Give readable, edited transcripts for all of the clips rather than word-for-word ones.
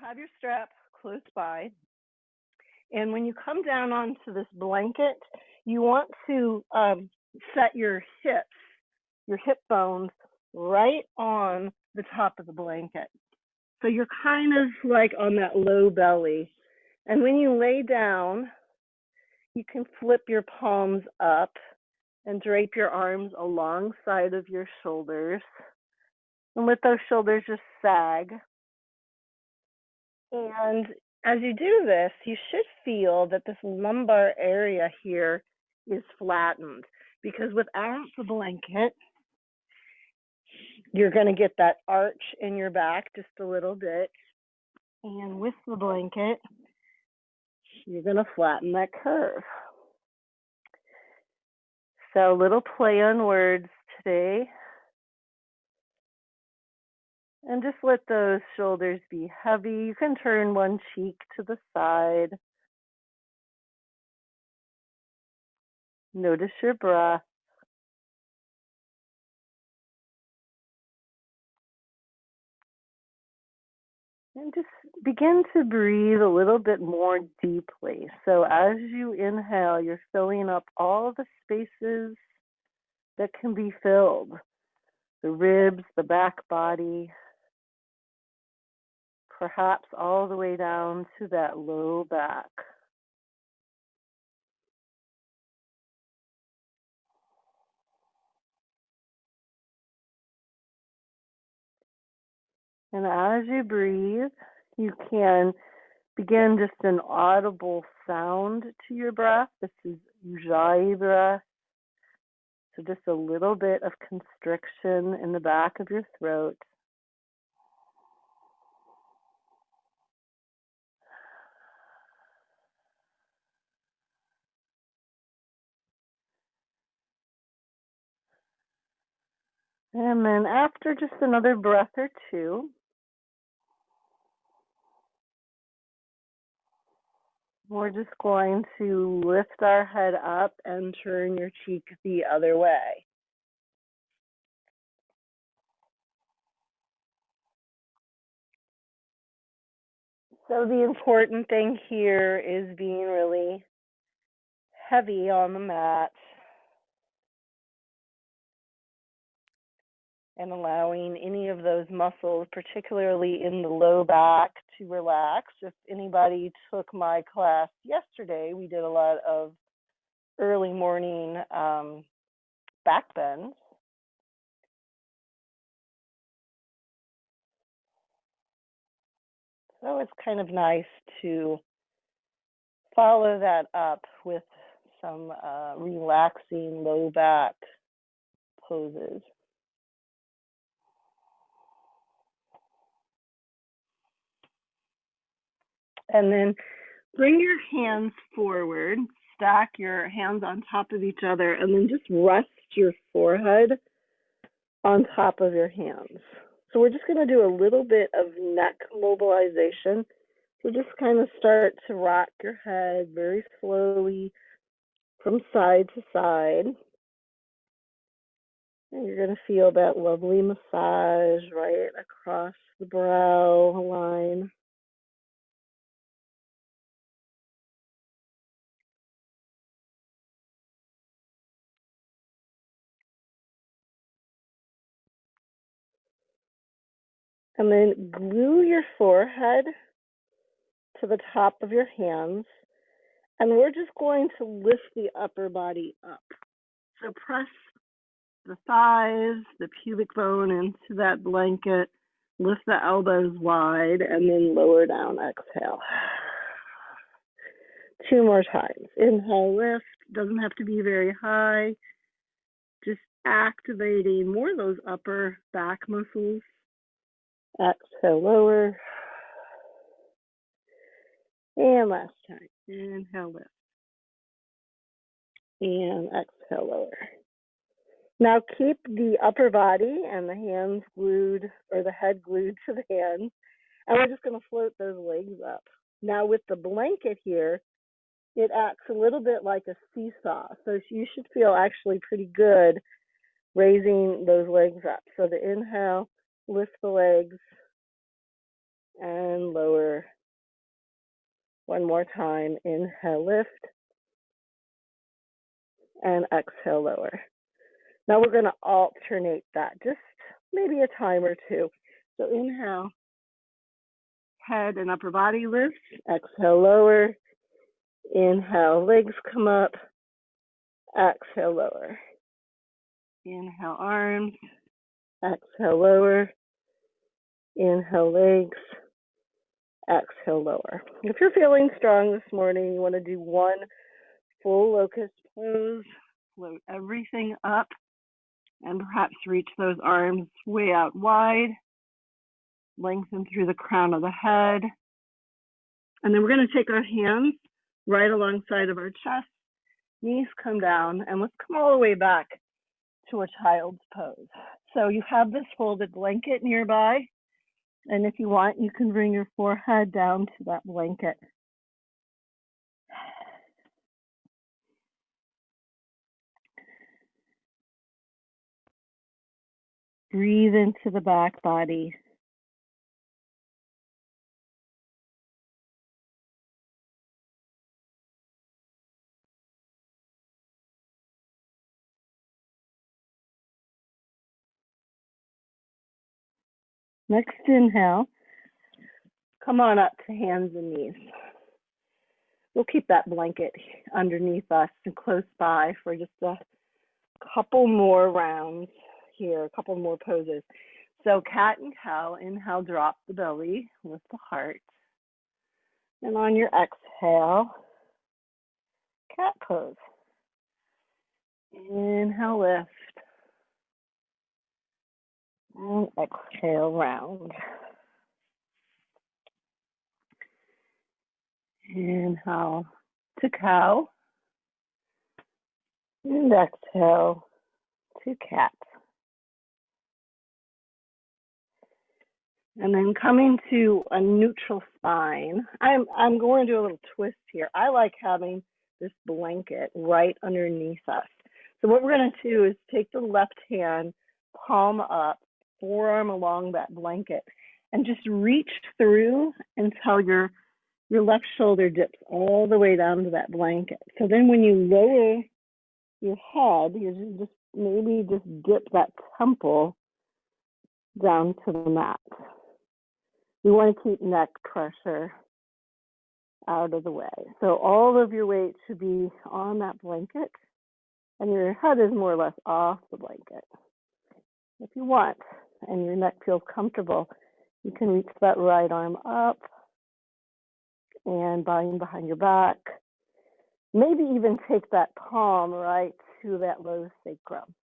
have your strap close by. And when you come down onto this blanket, you want to set your hip bones right on the top of the blanket. So you're kind of like on that low belly. And when you lay down, you can flip your palms up and drape your arms alongside of your shoulders. And let those shoulders just sag. And as you do this, you should feel that this lumbar area here is flattened, because without the blanket, you're going to get that arch in your back just a little bit. And with the blanket, you're going to flatten that curve. So a little play on words today. And just let those shoulders be heavy. You can turn one cheek to the side. Notice your breath. And just begin to breathe a little bit more deeply. So as you inhale, you're filling up all the spaces that can be filled. The ribs, the back body, perhaps all the way down to that low back. And as you breathe, you can begin just an audible sound to your breath. This is Ujjayi breath. So just a little bit of constriction in the back of your throat. And then after just another breath or two, we're just going to lift our head up and turn your cheek the other way. So the important thing here is being really heavy on the mat and allowing any of those muscles, particularly in the low back, to relax. If anybody took my class yesterday, we did a lot of early morning back bends. So it's kind of nice to follow that up with some relaxing low back poses. And then bring your hands forward, stack your hands on top of each other, and then just rest your forehead on top of your hands. So we're just going to do a little bit of neck mobilization. So just kind of start to rock your head very slowly from side to side. And you're going to feel that lovely massage right across the brow line. And then glue your forehead to the top of your hands. And we're just going to lift the upper body up. So press the thighs, the pubic bone into that blanket. Lift the elbows wide and then lower down, exhale. 2 more times. Inhale, lift. Doesn't have to be very high. Just activating more of those upper back muscles. Exhale, lower. And last time. Inhale, lift. And exhale, lower. Now keep the upper body and the hands glued, or the head glued to the hands. And we're just going to float those legs up. Now with the blanket here, it acts a little bit like a seesaw. So you should feel actually pretty good raising those legs up. So the inhale, lift the legs. and lower. One more time. Inhale, lift, and exhale, lower. Now we're going to alternate that, just maybe a time or two. So inhale, head and upper body lifts. Exhale, lower. Inhale, legs come up. Exhale, lower. Inhale, arms. Exhale, lower. Inhale, legs. Exhale, lower. If you're feeling strong this morning, you want to do one full locust pose. Float everything up and perhaps reach those arms way out wide. Lengthen through the crown of the head. And then we're going to take our hands right alongside of our chest. Knees come down, and let's come all the way back to a child's pose. So you have this folded blanket nearby, and if you want, you can bring your forehead down to that blanket. Breathe into the back body. Next inhale, come on up to hands and knees. We'll keep that blanket underneath us and close by for just a couple more rounds here, a couple more poses. So cat and cow, inhale, drop the belly, lift the heart. And on your exhale, cat pose. Inhale, lift. And exhale, round. Inhale to cow. And exhale to cat. And then coming to a neutral spine. I'm going to do a little twist here. I like having this blanket right underneath us. So what we're going to do is take the left hand, palm up, forearm along that blanket, and just reach through until your left shoulder dips all the way down to that blanket. So then when you lower your head, you just maybe just dip that temple down to the mat. You want to keep neck pressure out of the way. So all of your weight should be on that blanket, and your head is more or less off the blanket. If you want, and your neck feels comfortable, you can reach that right arm up and bind behind your back. Maybe even take that palm right to that low sacrum.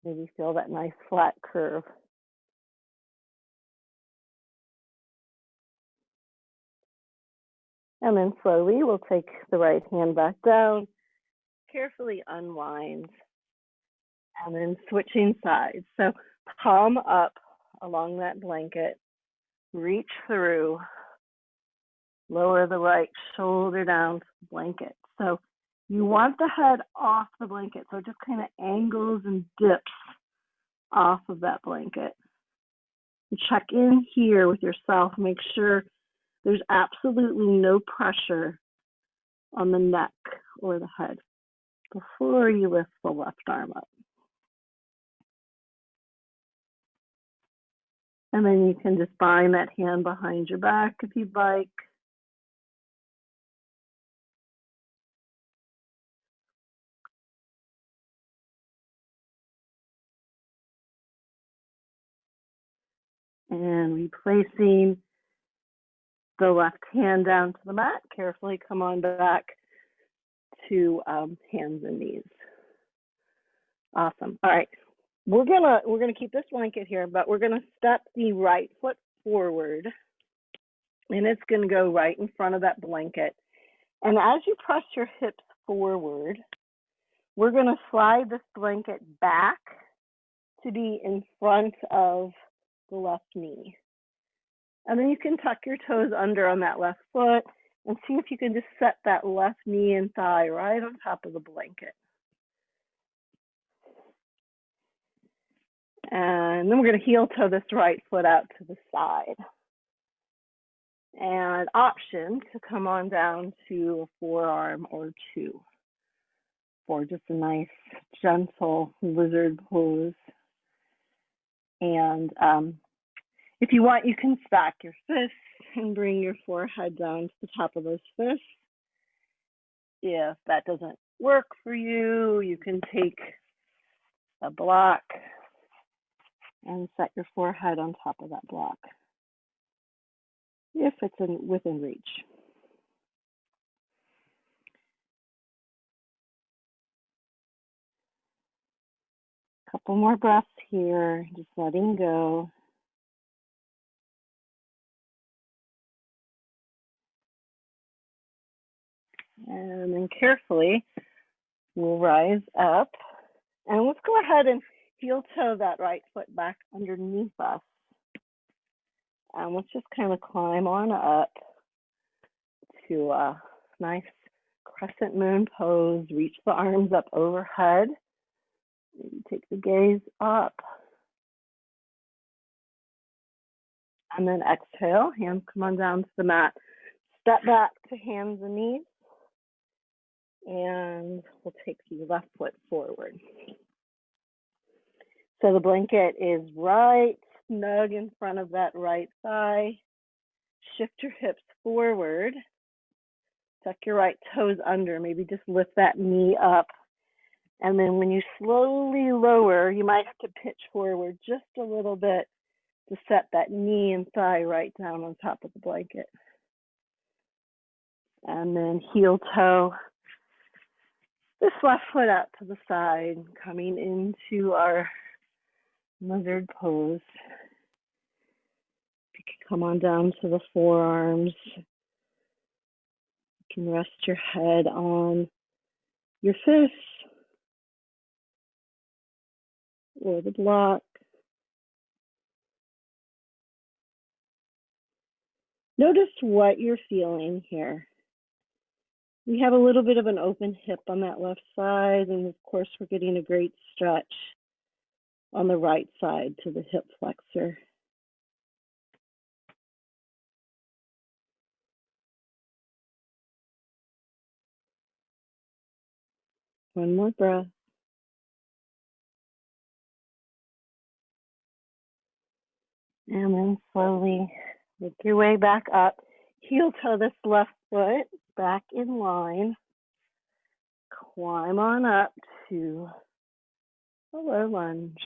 Maybe feel that nice flat curve. And then slowly we'll take the right hand back down, carefully unwind, and then switching sides. So palm up along that blanket, reach through, lower the right shoulder down to the blanket. So you want the head off the blanket, so it just kind of angles and dips off of that blanket. And check in here with yourself, make sure there's absolutely no pressure on the neck or the head before you lift the left arm up. And then you can just bind that hand behind your back if you'd like. And replacing the left hand down to the mat, carefully come on back to hands and knees. Awesome. All right, we're gonna keep this blanket here, but we're gonna step the right foot forward, and it's gonna go right in front of that blanket. And as you press your hips forward, we're gonna slide this blanket back to be in front of the left knee. And then you can tuck your toes under on that left foot and see if you can just set that left knee and thigh right on top of the blanket. And then we're going to heel toe this right foot out to the side. And option to come on down to a forearm or two for just a nice, gentle lizard pose. And if you want, you can stack your fists and bring your forehead down to the top of those fists. If that doesn't work for you, you can take a block and set your forehead on top of that block, if it's within reach. Couple more breaths here, just letting go. And then carefully, we'll rise up. And let's go ahead and heel toe that right foot back underneath us. And let's just kind of climb on up to a nice crescent moon pose. Reach the arms up overhead. Maybe take the gaze up. And then exhale, hands come on down to the mat. Step back to hands and knees. And we'll take the left foot forward. So the blanket is right snug in front of that right thigh. Shift your hips forward. Tuck your right toes under. Maybe just lift that knee up. And then when you slowly lower, you might have to pitch forward just a little bit to set that knee and thigh right down on top of the blanket. And then heel toe this left foot out to the side, coming into our lizard pose. You can come on down to the forearms. You can rest your head on your fists or the block. Notice what you're feeling here. We have a little bit of an open hip on that left side, and of course we're getting a great stretch on the right side to the hip flexor. One more breath. And then slowly make your way back up. Heel toe this left foot back in line. Climb on up to a low lunge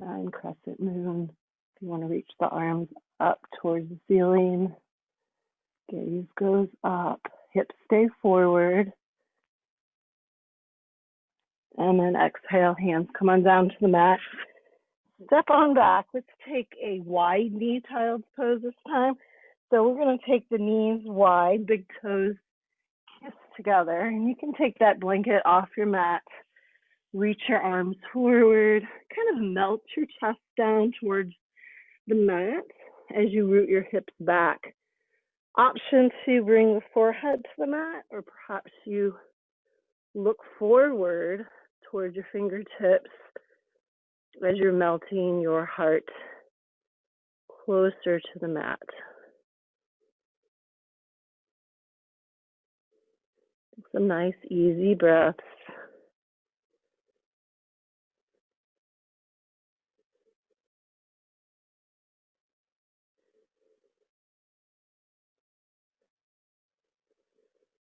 and crescent moon. If you want to reach the arms up towards the ceiling, gaze goes up, hips stay forward. And then exhale, hands come on down to the mat. Step on back. Let's take a wide knee child's pose this time. So we're going to take the knees wide, big toes kiss together. And you can take that blanket off your mat. Reach your arms forward. Kind of melt your chest down towards the mat as you root your hips back. Option to bring the forehead to the mat, or perhaps you look forward towards your fingertips as you're melting your heart closer to the mat. Some nice, easy breaths.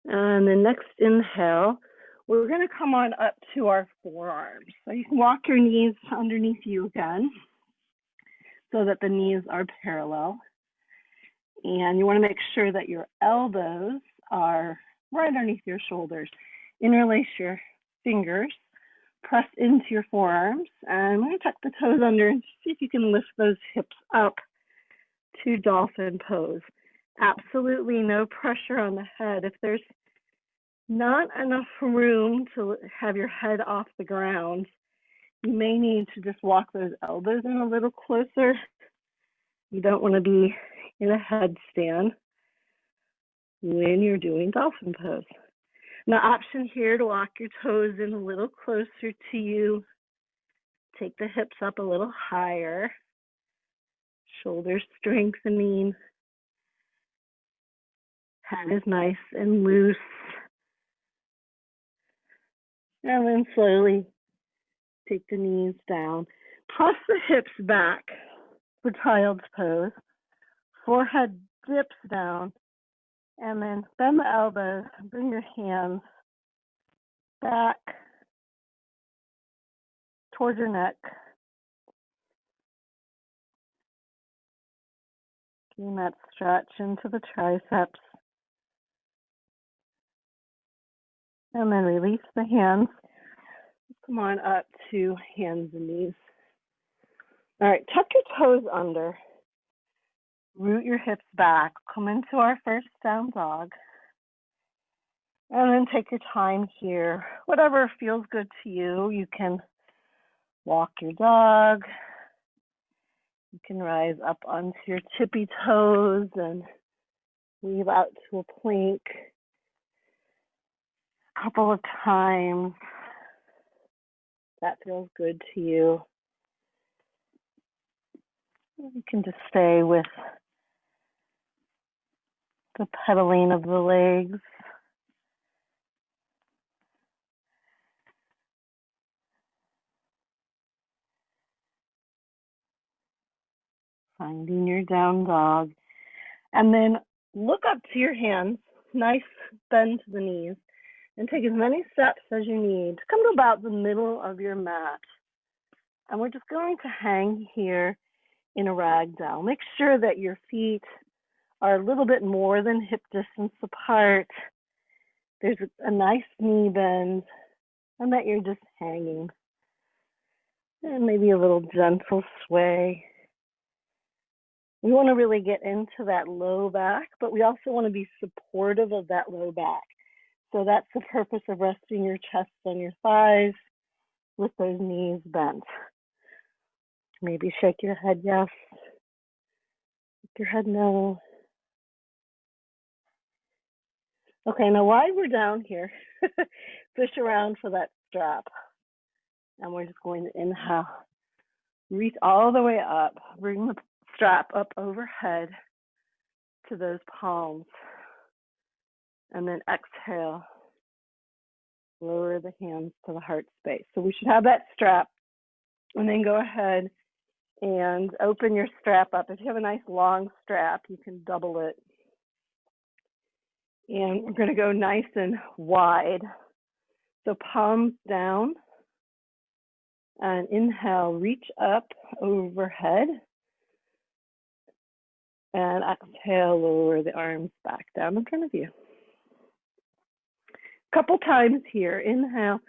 And the next inhale, we're going to come on up to our forearms. So you can walk your knees underneath you again so that the knees are parallel. And you want to make sure that your elbows are right underneath your shoulders. Interlace your fingers, press into your forearms, and I'm going to tuck the toes under and see if you can lift those hips up to dolphin pose. Absolutely no pressure on the head. If there's not enough room to have your head off the ground, you may need to just walk those elbows in a little closer. You don't want to be in a headstand when you're doing dolphin pose. Now, option here to walk your toes in a little closer to you Take the hips up a little higher. Shoulders strengthening. Head is nice and loose. And then slowly take the knees down. Press the hips back for child's pose. Forehead dips down. And then bend the elbows. Bring your hands back towards your neck. Getting that stretch into the triceps. And then release the hands. Come on up to hands and knees. All right, tuck your toes under. Root your hips back. Come into our first down dog. And then take your time here. Whatever feels good to you. You can walk your dog. You can rise up onto your tippy toes and weave out to a plank a couple of times. That feels good to you. You can just stay with the pedaling of the legs. Finding your down dog. And then look up to your hands, nice bend to the knees, and take as many steps as you need to come to about the middle of your mat. And we're just going to hang here in a ragdoll. Make sure that your feet are a little bit more than hip distance apart. There's a nice knee bend, and that you're just hanging. And maybe a little gentle sway. We want to really get into that low back, but we also want to be supportive of that low back. So that's the purpose of resting your chest on your thighs with those knees bent. Maybe shake your head yes, shake your head no. Okay, now while we're down here, fish around for that strap. And we're just going to inhale, reach all the way up, bring the strap up overhead to those palms. And then exhale, lower the hands to the heart space. So we should have that strap. And then go ahead and open your strap up. If you have a nice long strap, you can double it. And we're going to go nice and wide. So palms down. And inhale, reach up overhead. And exhale, lower the arms back down in front of you. Couple times here. Inhale,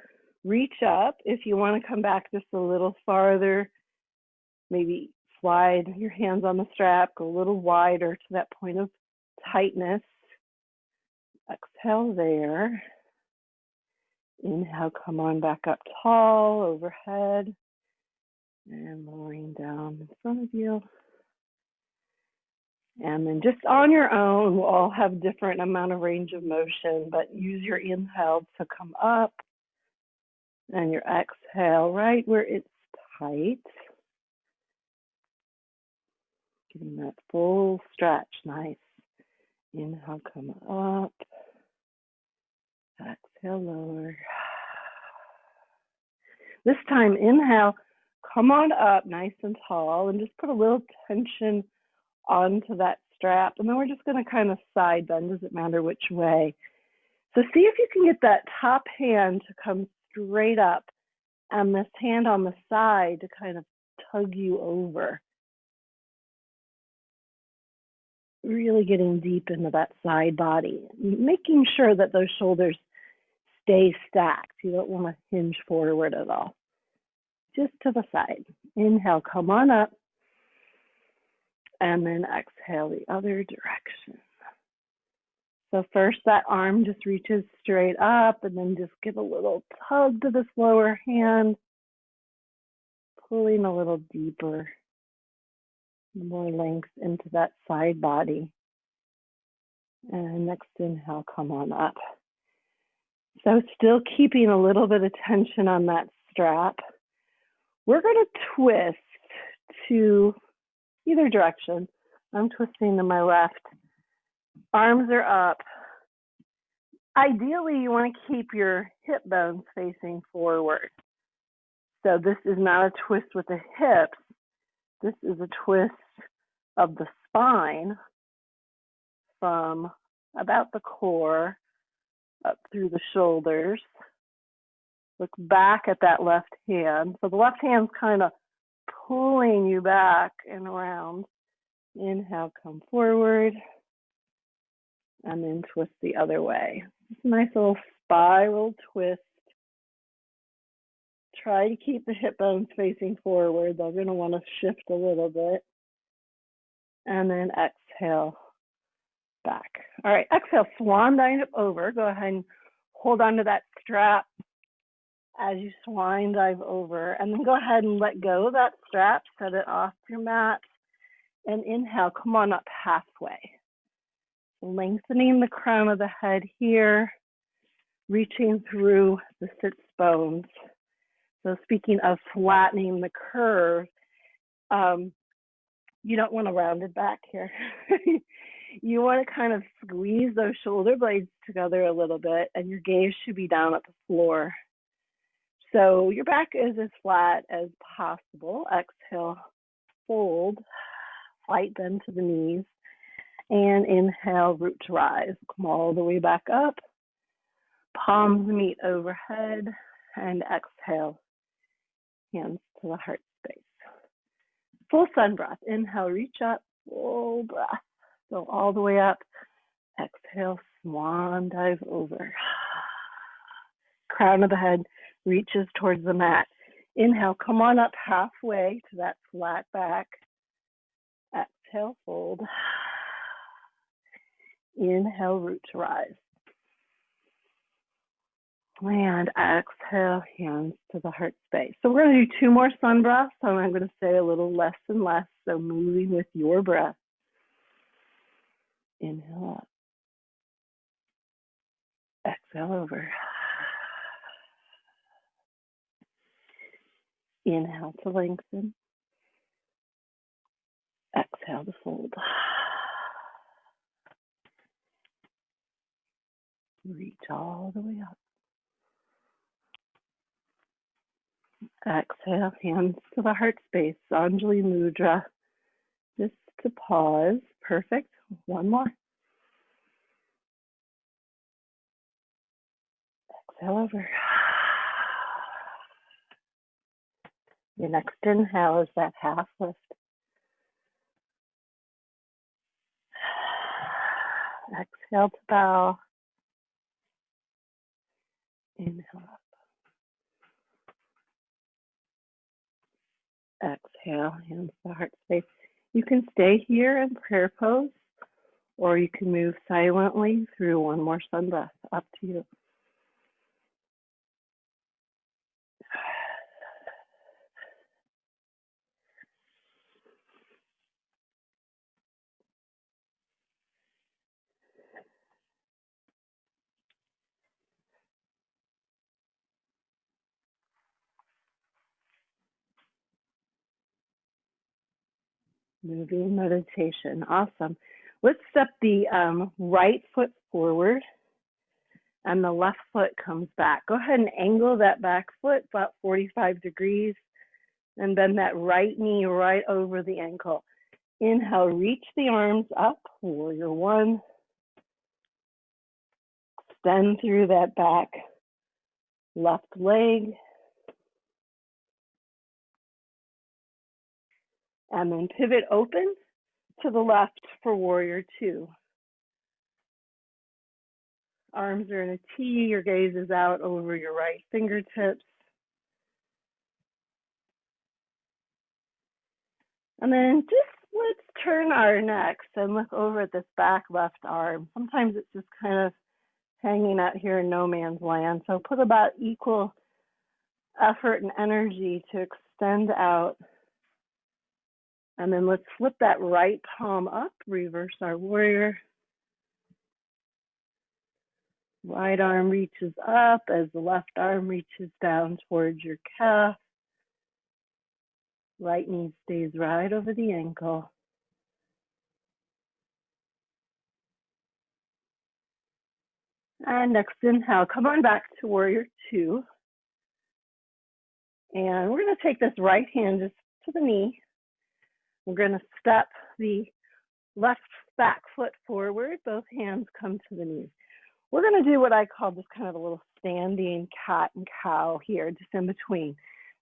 reach up. If you want to come back just a little farther, maybe slide your hands on the strap, go a little wider to that point of tightness. Exhale there. Inhale, come on back up tall overhead. And lowering down in front of you. And then just on your own, we'll all have different amount of range of motion, but use your inhale to come up and your exhale right where it's tight. Getting that full stretch, nice. Inhale, come up. Exhale, lower. This time, inhale, come on up nice and tall and just put a little tension onto that strap. And then we're just going to kind of side bend, doesn't matter which way. So see if you can get that top hand to come straight up and this hand on the side to kind of tug you over. Really getting deep into that side body, making sure that those shoulders stay stacked. You don't want to hinge forward at all. Just to the side. Inhale, come on up. And then exhale the other direction. So first that arm just reaches straight up and then just give a little tug to this lower hand. Pulling a little deeper. More length into that side body. And next inhale, come on up. So still keeping a little bit of tension on that strap. We're going to twist to either direction. I'm twisting to my left. Arms are up. Ideally, you want to keep your hip bones facing forward. So this is not a twist with the hips. This is a twist of the spine from about the core up through the shoulders. Look back at that left hand. So the left hand's kind of pulling you back and around. Inhale, come forward, and then twist the other way. Just a nice little spiral twist. Try to keep the hip bones facing forward. They're going to want to shift a little bit. And then exhale back. All right, exhale, swan dive over. Go ahead and hold on to that strap as you swan dive over. And then go ahead and let go of that strap, set it off your mat. And inhale, come on up halfway. Lengthening the crown of the head here, reaching through the sits bones. So speaking of flattening the curve, you don't want a rounded back here. You want to kind of squeeze those shoulder blades together a little bit, and your gaze should be down at the floor. So your back is as flat as possible. Exhale, fold, slight bend to the knees, and inhale, root to rise. Come all the way back up. Palms meet overhead, and exhale, hands to the heart space. Full sun breath. Inhale, reach up, full breath. Go all the way up. Exhale, swan dive over. Crown of the head reaches towards the mat. Inhale, come on up halfway to that flat back. Exhale, fold. Inhale, root to rise. And exhale, hands to the heart space. So we're going to do 2 more sun breaths, and I'm going to say a little less and less, so moving with your breath. Inhale up. Exhale over. Inhale to lengthen. Exhale to fold. Reach all the way up. Exhale, hands to the heart space. Anjali Mudra. Just to pause. Perfect. 1 more. Exhale over. Your next inhale is that half lift. Exhale to bow. Inhale up. Exhale, hands to the heart space. You can stay here in prayer pose, or you can move silently through 1 more sun breath. Up to you. Moving meditation. Awesome. Let's step the right foot forward and the left foot comes back. Go ahead and angle that back foot about 45 degrees and bend that right knee right over the ankle. Inhale, reach the arms up, warrior 1. Extend through that back left leg. And then pivot open to the left for warrior 2. Arms are in a T, your gaze is out over your right fingertips. And then just let's turn our necks and look over at this back left arm. Sometimes it's just kind of hanging out here in no man's land. So put about equal effort and energy to extend out. And then let's flip that right palm up, reverse our warrior. Right arm reaches up as the left arm reaches down towards your calf. Right knee stays right over the ankle. And next inhale, come on back to warrior two. And we're going to take this right hand just to the knee. We're going to step the left back foot forward. Both hands come to the knees. We're going to do what I call just kind of a little standing cat and cow here, just in between.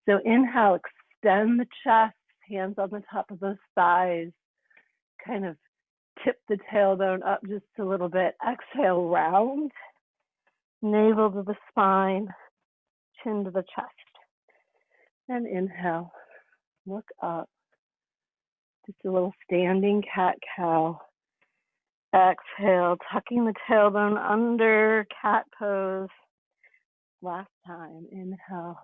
So inhale, extend the chest, hands on the top of those thighs, kind of tip the tailbone up just a little bit. Exhale, round, navel to the spine, chin to the chest. And inhale, look up. Just a little standing cat-cow. Exhale, tucking the tailbone under, cat pose. Last time, inhale.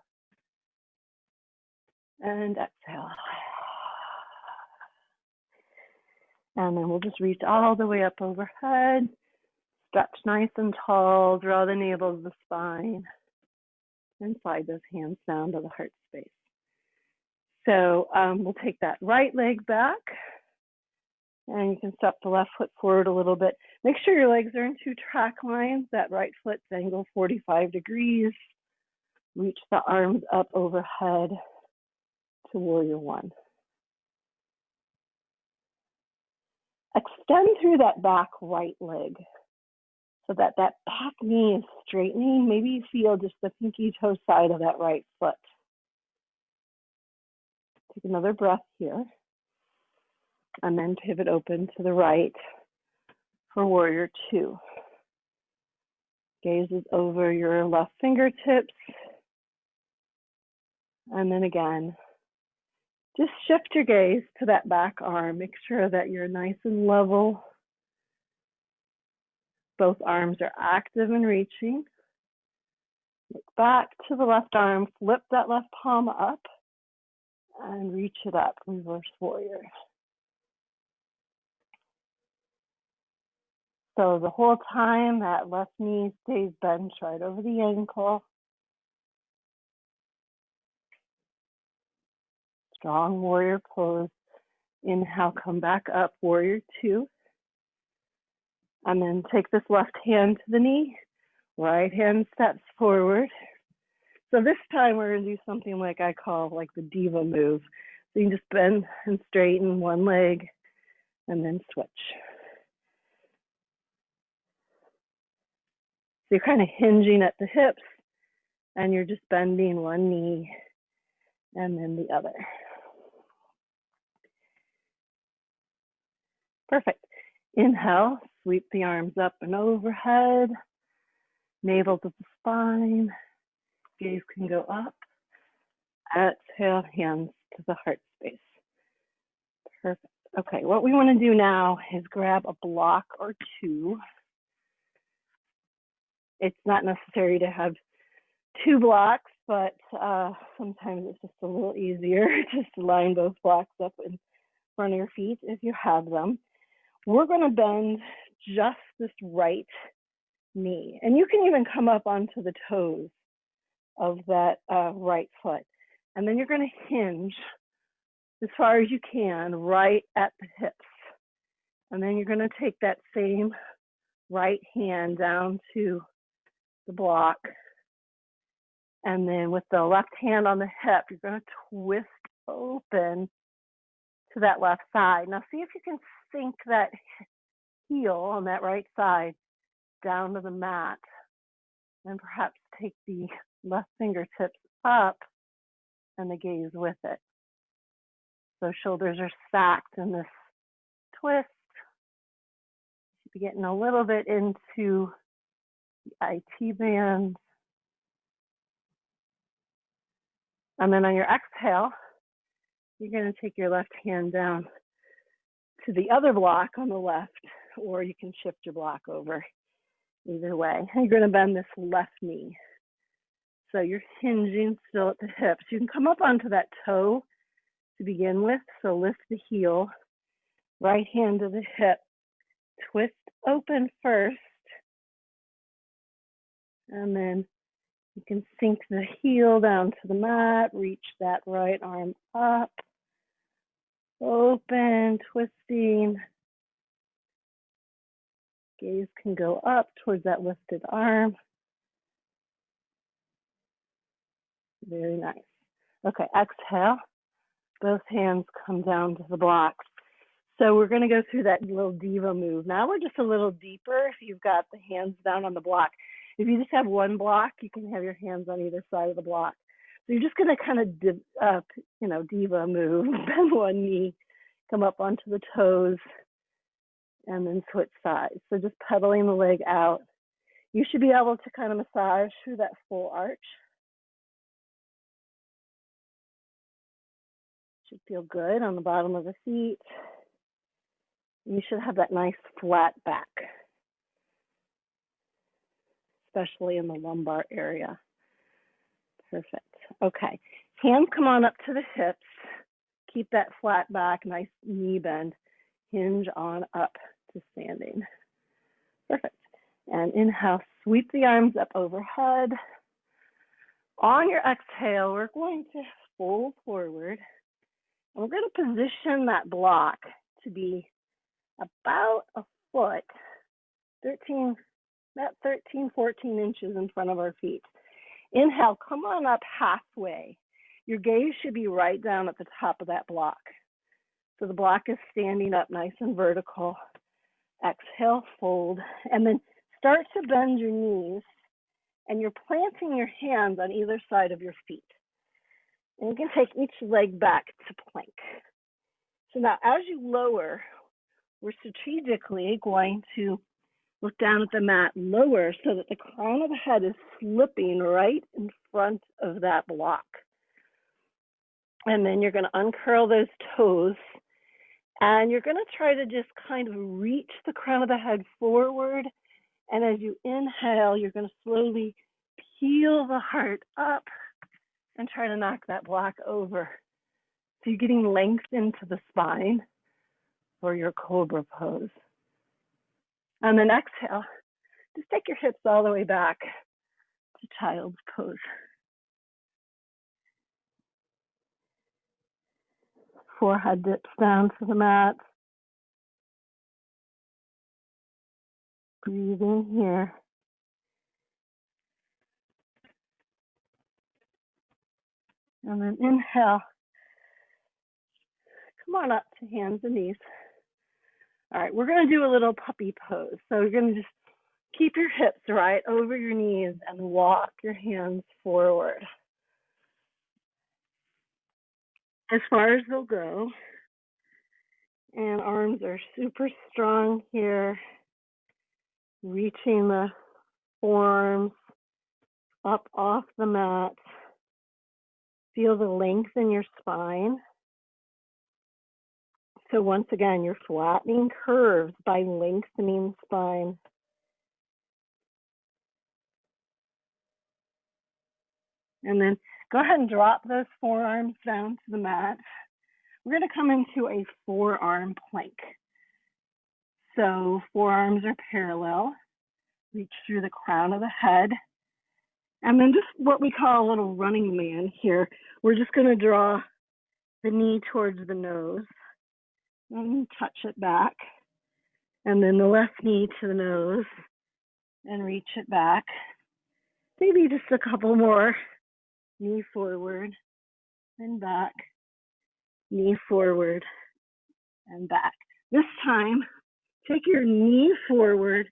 And exhale. And then we'll just reach all the way up overhead. Stretch nice and tall, draw the navel to the spine. And slide those hands down to the heart space. So we'll take that right leg back. And you can step the left foot forward a little bit. Make sure your legs are in two track lines. That right foot's angle 45 degrees. Reach the arms up overhead to warrior one. Extend through that back right leg so that that back knee is straightening. Maybe you feel just the pinky toe side of that right foot. Take another breath here. And then pivot open to the right for warrior two. Gaze is over your left fingertips. And then again, just shift your gaze to that back arm. Make sure that you're nice and level. Both arms are active and reaching. Look back to the left arm, flip that left palm up, and reach it up, reverse warrior. So the whole time, that left knee stays bent right over the ankle. Strong warrior pose. Inhale, come back up, warrior two. And then take this left hand to the knee. Right hand steps forward. So this time we're going to do something like I call like the diva move. So you can just bend and straighten one leg and then switch. So you're kind of hinging at the hips and you're just bending one knee and then the other. Perfect. Inhale, sweep the arms up and overhead, navel to the spine, gaze can go up. Exhale, hands to the heart space. Perfect. Okay, what we want to do now is grab a block or two. It's not necessary to have two blocks, but sometimes it's just a little easier just to line both blocks up in front of your feet if you have them. We're going to bend just this right knee. And you can even come up onto the toes of that right foot. And then you're going to hinge as far as you can right at the hips. And then you're going to take that same right hand down to the block. And then with the left hand on the hip, you're going to twist open to that left side. Now see if you can sink that heel on that right side down to the mat. And perhaps take the left fingertips up and the gaze with it. So shoulders are stacked in this twist. You should be getting a little bit into the IT band. And then on your exhale, you're going to take your left hand down to the other block on the left, or you can shift your block over. Either way, you're going to bend this left knee. So you're hinging still at the hips. You can come up onto that toe to begin with. So lift the heel, right hand to the hip, twist open first, and then you can sink the heel down to the mat, reach that right arm up, Open, twisting. Gaze can go up towards that lifted arm. Very nice. Okay, exhale. Both hands come down to the blocks. So we're going to go through that little diva move. Now we're just a little deeper if you've got the hands down on the block. If you just have one block, you can have your hands on either side of the block. So you're just going to kind of, diva move, bend one knee, come up onto the toes, and then switch sides. So just pedaling the leg out. You should be able to kind of massage through that full arch. Should feel good on the bottom of the feet. You should have that nice flat back, especially in the lumbar area. Perfect. Okay, hands come on up to the hips. Keep that flat back, nice knee bend. Hinge on up to standing. Perfect. And inhale, sweep the arms up overhead. On your exhale, we're going to fold forward. And we're going to position that block to be about a foot, 13, 14 inches in front of our feet. Inhale, come on up halfway. Your gaze should be right down at the top of that block. So the block is standing up nice and vertical. Exhale, fold, and then start to bend your knees, and you're planting your hands on either side of your feet. And you can take each leg back to plank. So now as you lower, we're strategically going to look down at the mat lower so that the crown of the head is slipping right in front of that block. And then you're going to uncurl those toes, and you're going to try to just kind of reach the crown of the head forward. And as you inhale, you're going to slowly peel the heart up and try to knock that block over. So you're getting length into the spine for your cobra pose. And then exhale, just take your hips all the way back to child's pose. Forehead dips down to the mat. Breathe in here. And then inhale. Come on up to hands and knees. All right, we're going to do a little puppy pose. So you're going to just keep your hips right over your knees and walk your hands forward as far as they'll go. And arms are super strong here, reaching the forearms up off the mat. Feel the length in your spine. So once again, you're flattening curves by lengthening spine. And then go ahead and drop those forearms down to the mat. We're going to come into a forearm plank. So forearms are parallel. Reach through the crown of the head. And then just what we call a little running man here. We're just going to draw the knee towards the nose and touch it back. And then the left knee to the nose and reach it back. Maybe just a couple more. Knee forward and back. Knee forward and back. This time, take your knee forward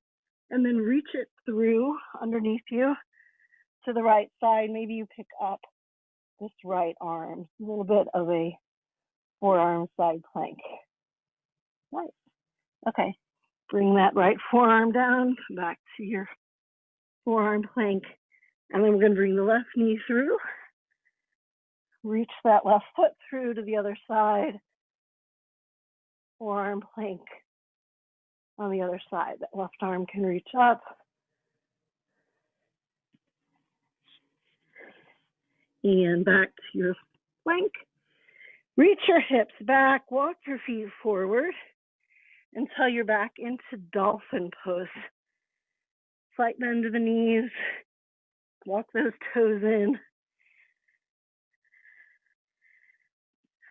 and then reach it through underneath you to the right side. Maybe you pick up this right arm, a little bit of a forearm side plank. Nice. Okay, bring that right forearm down, come back to your forearm plank, and then we're going to bring the left knee through. Reach that left foot through to the other side. Forearm plank on the other side. That left arm can reach up. And back to your plank. Reach your hips back. Walk your feet forward until you're back into dolphin pose. Slight bend to the knees. Walk those toes in.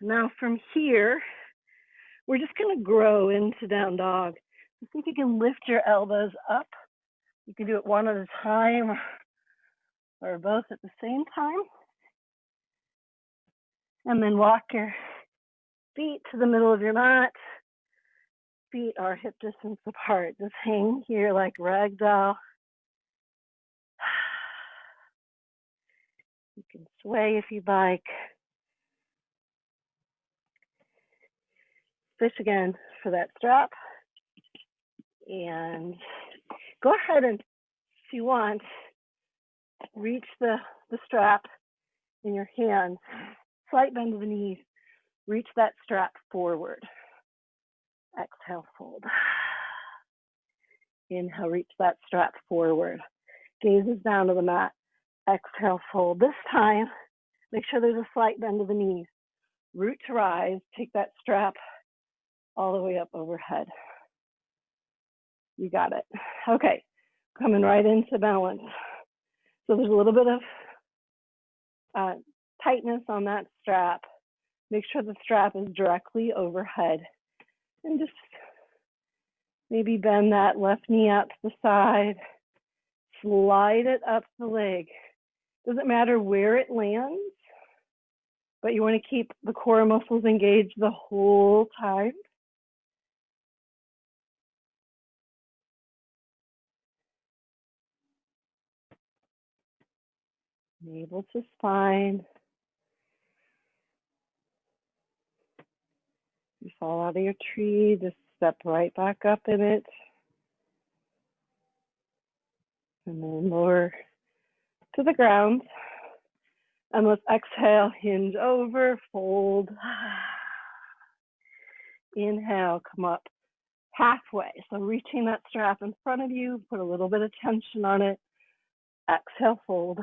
Now from here, we're just going to grow into down dog. See if you can lift your elbows up. You can do it one at a time or both at the same time. And then walk your feet to the middle of your mat. Feet are hip distance apart. Just hang here like ragdoll. You can sway if you'd like. Fish again for that strap. And go ahead and, if you want, reach the strap in your hands. Slight bend of the knees. Reach that strap forward. Exhale, fold. Inhale, reach that strap forward. Gazes down to the mat. Exhale, fold. This time, make sure there's a slight bend of the knees. Root to rise. Take that strap all the way up overhead. You got it. Okay, coming right into balance. So there's a little bit of tightness on that strap. Make sure the strap is directly overhead. And just maybe bend that left knee out to the side. Slide it up the leg. Doesn't matter where it lands, but you want to keep the core muscles engaged the whole time. Navel to spine. You fall out of your tree, just step right back up in it. And then lower to the ground. And let's exhale, hinge over, fold. Inhale, come up halfway. So reaching that strap in front of you, put a little bit of tension on it. Exhale, fold.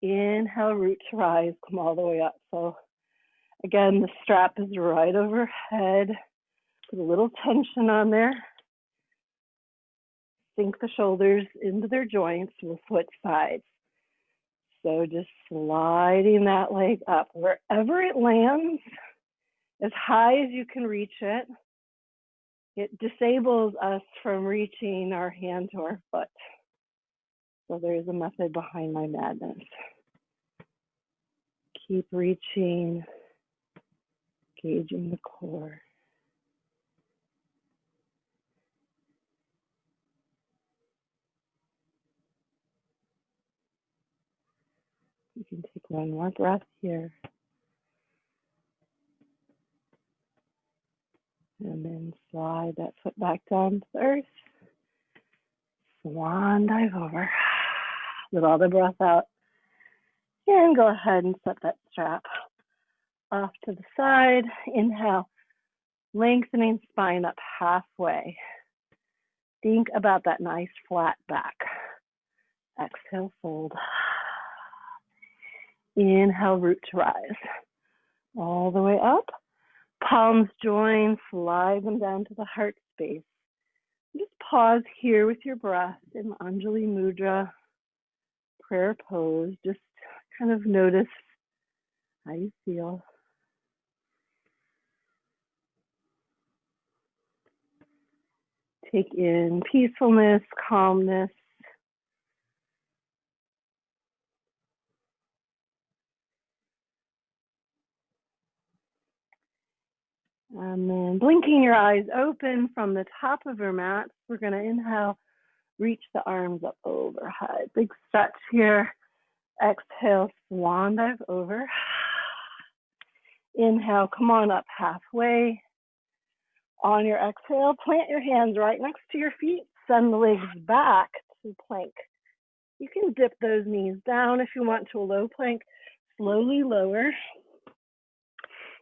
Inhale, root to rise, come all the way up. So again, the strap is right overhead. Put a little tension on there. Sink the shoulders into their joints. We'll switch sides. So just sliding that leg up. Wherever it lands, as high as you can reach it, it disables us from reaching our hand to our foot. So there's a method behind my madness. Keep reaching, engaging the core. You can take one more breath here. And then slide that foot back down to the earth. Swan dive over. Let all the breath out. And go ahead and set that strap off to the side. Inhale, lengthening spine up halfway. Think about that nice flat back. Exhale, fold. Inhale, root to rise. All the way up. Palms join, slide them down to the heart space. Just pause here with your breath in Anjali Mudra, prayer pose. Just kind of notice how you feel. Take in peacefulness, calmness. And then blinking your eyes open from the top of your mat. We're going to inhale, reach the arms up overhead. Big stretch here. Exhale, swan dive over. Inhale, come on up halfway. On your exhale, plant your hands right next to your feet. Send the legs back to plank. You can dip those knees down if you want to a low plank. Slowly lower.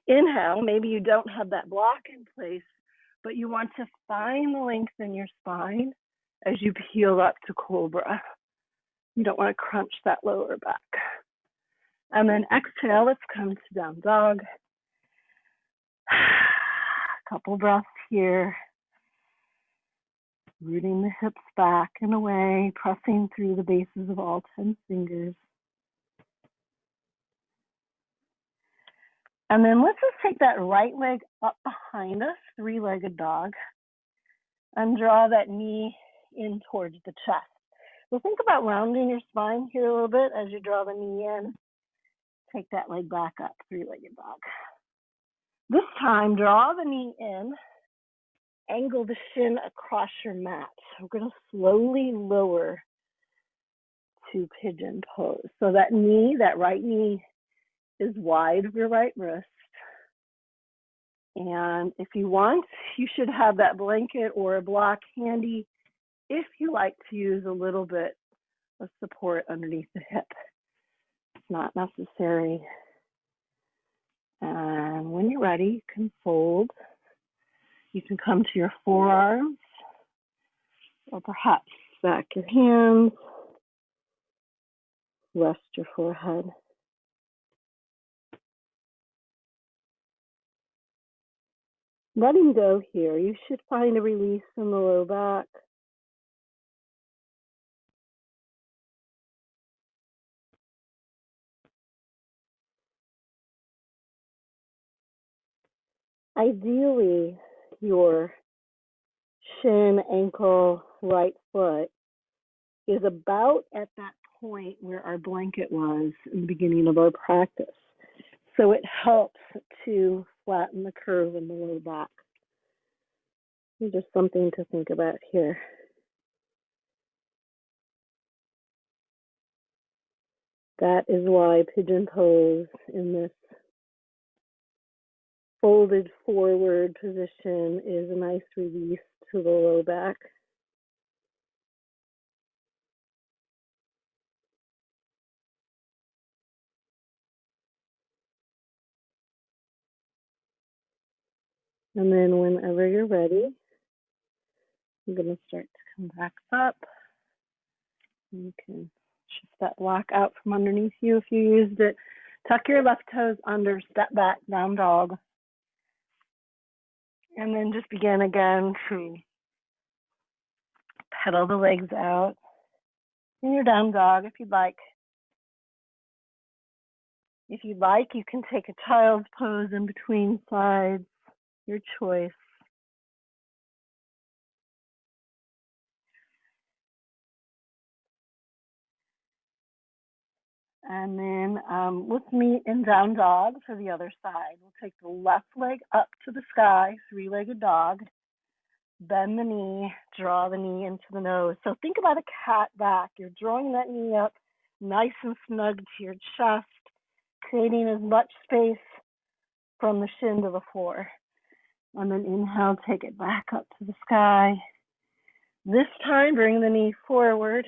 Inhale, maybe you don't have that block in place, but you want to find the length in your spine as you peel up to cobra. You don't want to crunch that lower back. And then exhale, let's come to down dog. Couple breaths here. Rooting the hips back and away, pressing through the bases of all 10 fingers. And then let's just take that right leg up behind us, three-legged dog, and draw that knee in towards the chest. So think about rounding your spine here a little bit as you draw the knee in. Take that leg back up, three-legged dog. This time, draw the knee in, angle the shin across your mat. We're going to slowly lower to pigeon pose. So that knee, that right knee, is wide of your right wrist. And if you want, you should have that blanket or a block handy if you like to use a little bit of support underneath the hip. It's not necessary. And when you're ready, you can fold. You can come to your forearms, or perhaps back your hands, rest your forehead. Letting go here, you should find a release in the low back. Ideally, your shin, ankle, right foot is about at that point where our blanket was in the beginning of our practice. So it helps to flatten the curve in the low back. Just something to think about here. That is why pigeon pose in this folded forward position is a nice release to the low back. And then whenever you're ready, I'm going to start to come back up. You can shift that block out from underneath you if you used it. Tuck your left toes under, step back, down dog. And then just begin again to pedal the legs out. In your down dog, if you'd like. If you'd like, you can take a child's pose in between sides, your choice. And then let's meet in down dog for the other side. We'll take the left leg up to the sky, three-legged dog. Bend the knee, draw the knee into the nose. So think about a cat back. You're drawing that knee up nice and snug to your chest, creating as much space from the shin to the floor. And then inhale, take it back up to the sky. This time, bring the knee forward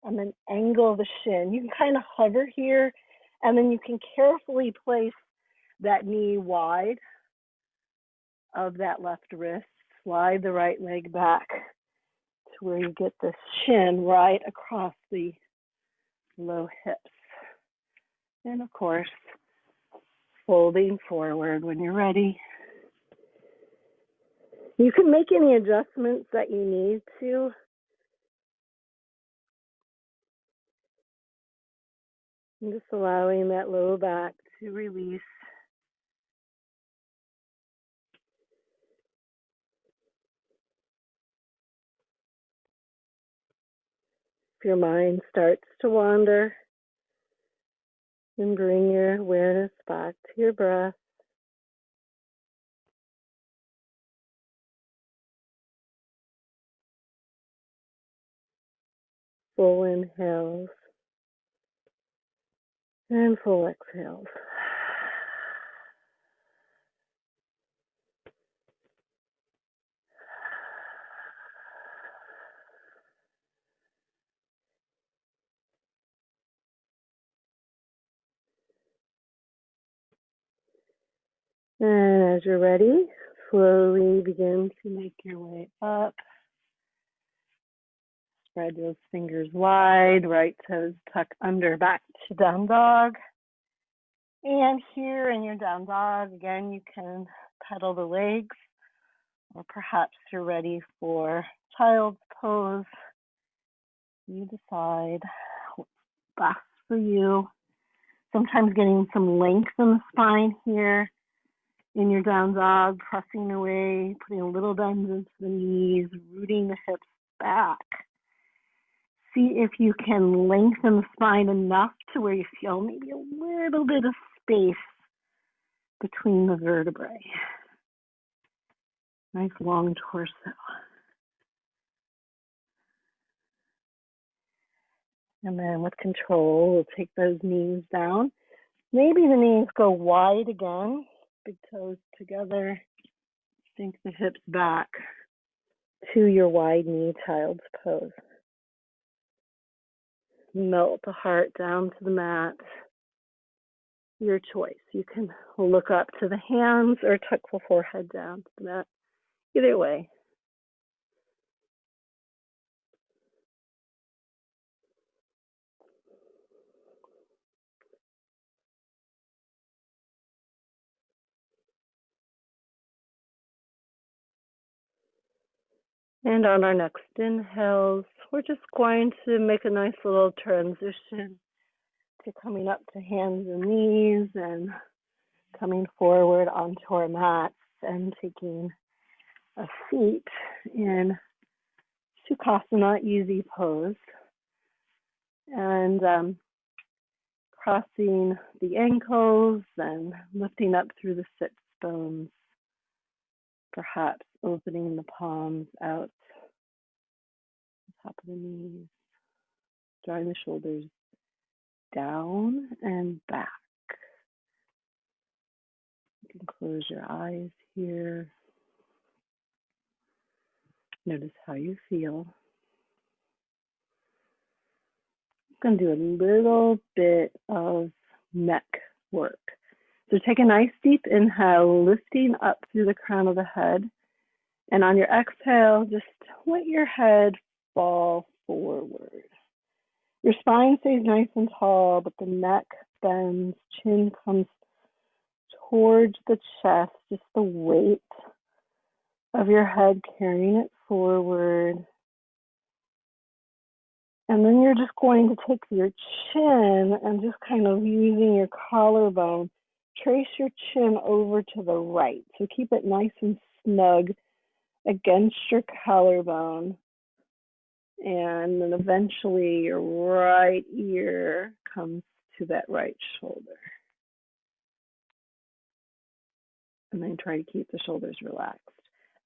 and then angle the shin. You can kind of hover here, and then you can carefully place that knee wide of that left wrist. Slide the right leg back to where you get the shin right across the low hips. And of course, folding forward when you're ready. You can make any adjustments that you need to. And just allowing that low back to release. If your mind starts to wander, then bring your awareness back to your breath. Full inhales and full exhales. And as you're ready, slowly begin to make your way up. Spread those fingers wide, right toes tuck under, back to down dog. And here in your down dog, again, you can pedal the legs, or perhaps you're ready for child's pose. You decide what's best for you. Sometimes getting some length in the spine here in your down dog, pressing away, putting a little bend into the knees, rooting the hips back. See if you can lengthen the spine enough to where you feel maybe a little bit of space between the vertebrae. Nice long torso. And then with control, we'll take those knees down. Maybe the knees go wide again, big toes together. Sink the hips back to your wide knee child's pose. Melt the heart down to the mat. Your choice. You can look up to the hands or tuck the forehead down to the mat. Either way. And on our next inhales, we're just going to make a nice little transition to coming up to hands and knees and coming forward onto our mats and taking a seat in Sukhasana, easy pose. And crossing the ankles and lifting up through the sits bones. Perhaps opening the palms out, top of the knees, drawing the shoulders down and back. You can close your eyes here. Notice how you feel. I'm going to do a little bit of neck work. So take a nice deep inhale, lifting up through the crown of the head. And on your exhale, just let your head fall forward. Your spine stays nice and tall, but the neck bends, chin comes towards the chest, just the weight of your head carrying it forward. And then you're just going to take your chin and just kind of using your collarbone, trace your chin over to the right. So keep it nice and snug against your collarbone. And then eventually your right ear comes to that right shoulder. And then try to keep the shoulders relaxed.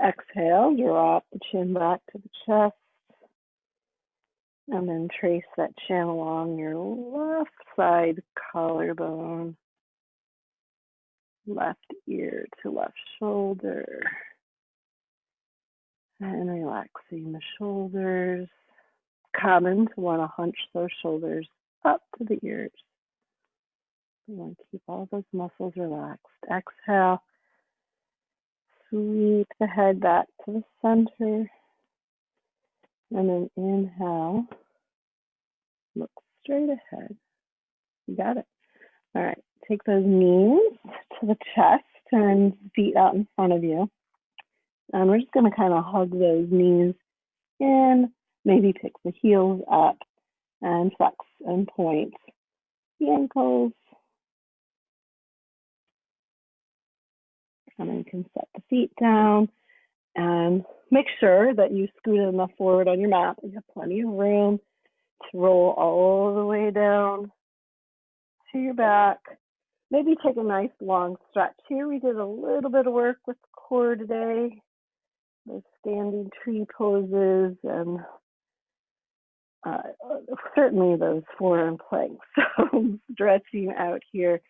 Exhale, drop the chin back to the chest. And then trace that chin along your left side collarbone. Left ear to left shoulder. And relaxing the shoulders. Common to want to hunch those shoulders up to the ears. You want to keep all those muscles relaxed. Exhale. Sweep the head back to the center. And then inhale. Look straight ahead. You got it. All right. Take those knees to the chest and feet out in front of you. And we're just going to kind of hug those knees in. Maybe pick the heels up and flex and point the ankles. And then you can set the feet down and make sure that you scoot enough forward on your mat. You have plenty of room to roll all the way down to your back. Maybe take a nice long stretch here. We did a little bit of work with the core today. Those standing tree poses and certainly those forearm planks. So stretching out here,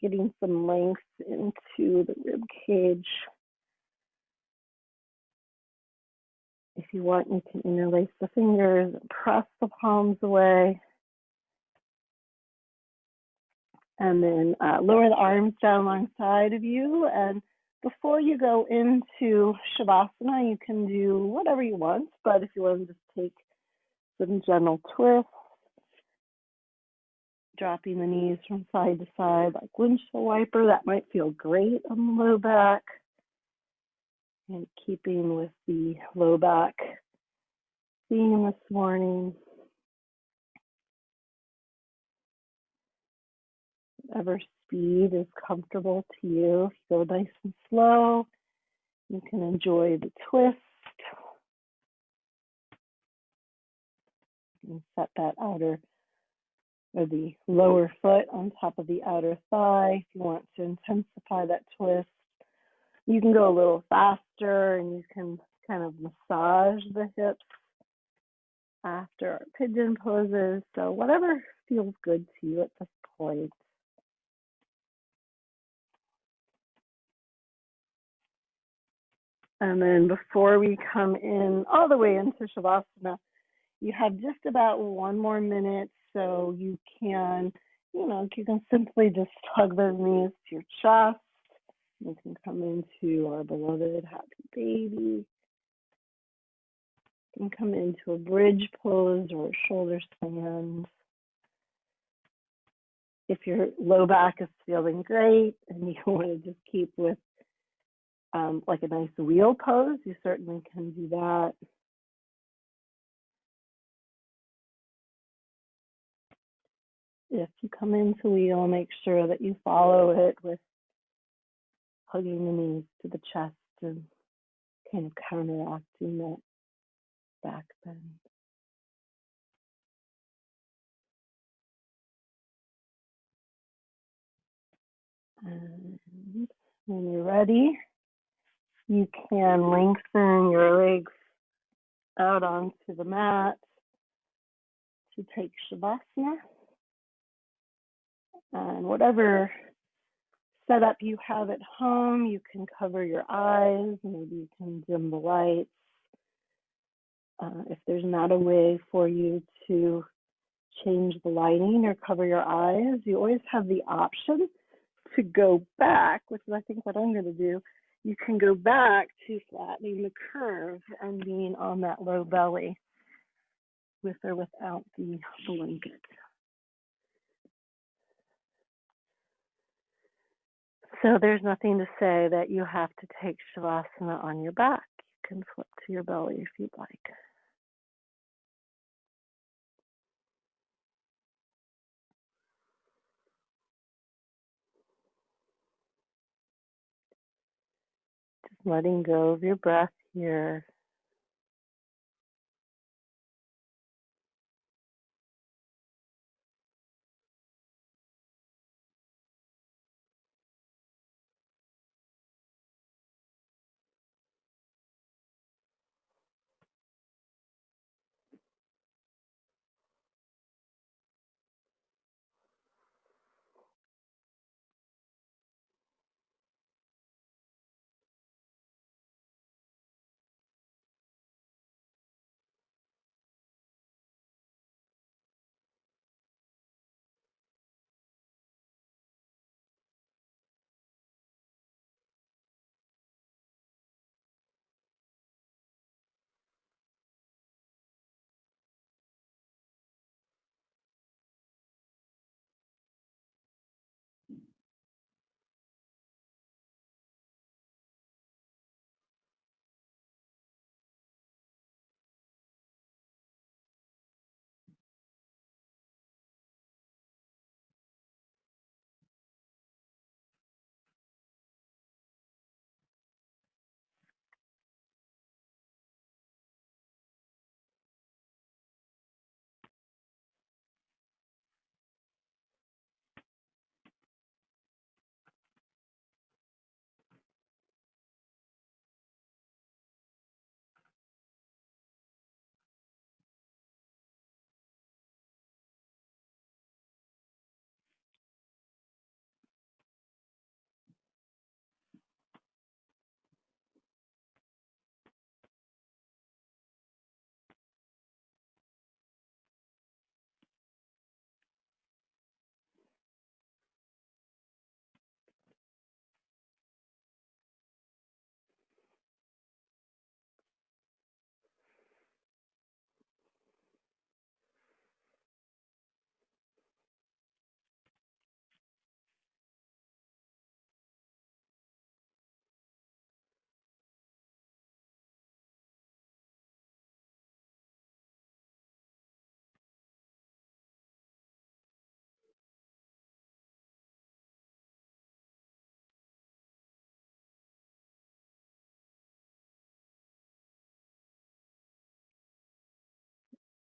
getting some length into the rib cage. If you want, you can interlace the fingers, press the palms away. And then lower the arms down alongside of you. And before you go into Shavasana, you can do whatever you want. But if you want to just take some gentle twists, dropping the knees from side to side like windshield wiper, that might feel great on the low back. And keeping with the low back theme this morning. whatever speed is comfortable to you. Go nice and slow. You can enjoy the twist and set that outer or the lower foot on top of the outer thigh. If you want to intensify that twist, you can go a little faster and you can kind of massage the hips after our pigeon poses. So whatever feels good to you at this point. And then before we come in all the way into Shavasana, you have just about 1 more minute, so you can, you can simply just hug those knees to your chest. You can come into our beloved happy baby. You can come into a bridge pose or a shoulder stand. If your low back is feeling great and you want to just keep with like a nice wheel pose, you certainly can do that. If you come into wheel, make sure that you follow it with hugging the knees to the chest and kind of counteracting that back bend. And when you're ready, you can lengthen your legs out onto the mat to take Shavasana. And whatever setup you have at home, you can cover your eyes, maybe you can dim the lights. If there's not a way for you to change the lighting or cover your eyes, you always have the option to go back, which is I think what I'm going to do. You can go back to flattening the curve and being on that low belly with or without the blanket. So there's nothing to say that you have to take Shavasana on your back. You can flip to your belly if you'd like. Just letting go of your breath here.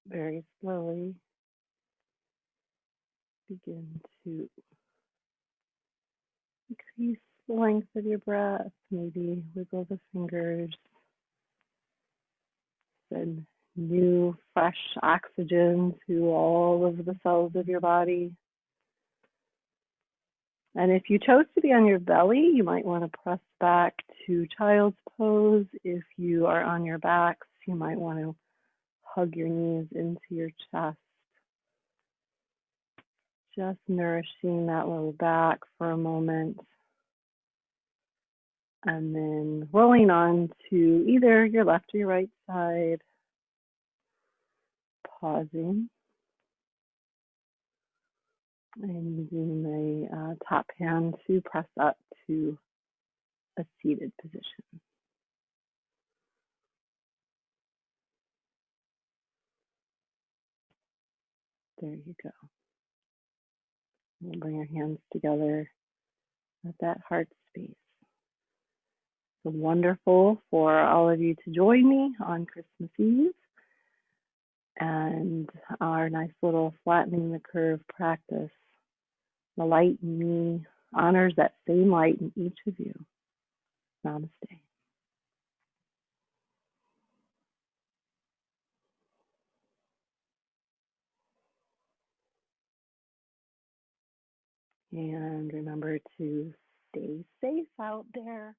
Very slowly begin to increase the length of your breath. Maybe wiggle the fingers, send new, fresh oxygen to all of the cells of your body. And if you chose to be on your belly, you might want to press back to child's pose. If you are on your backs, you might want to hug your knees into your chest. Just nourishing that low back for a moment. And then rolling on to either your left or your right side. Pausing. And using the top hand to press up to a seated position. There you go. We'll bring your hands together at that heart space. It's wonderful for all of you to join me on Christmas Eve. And our nice little flattening the curve practice. The light in me honors that same light in each of you. Namaste. And remember to stay safe out there.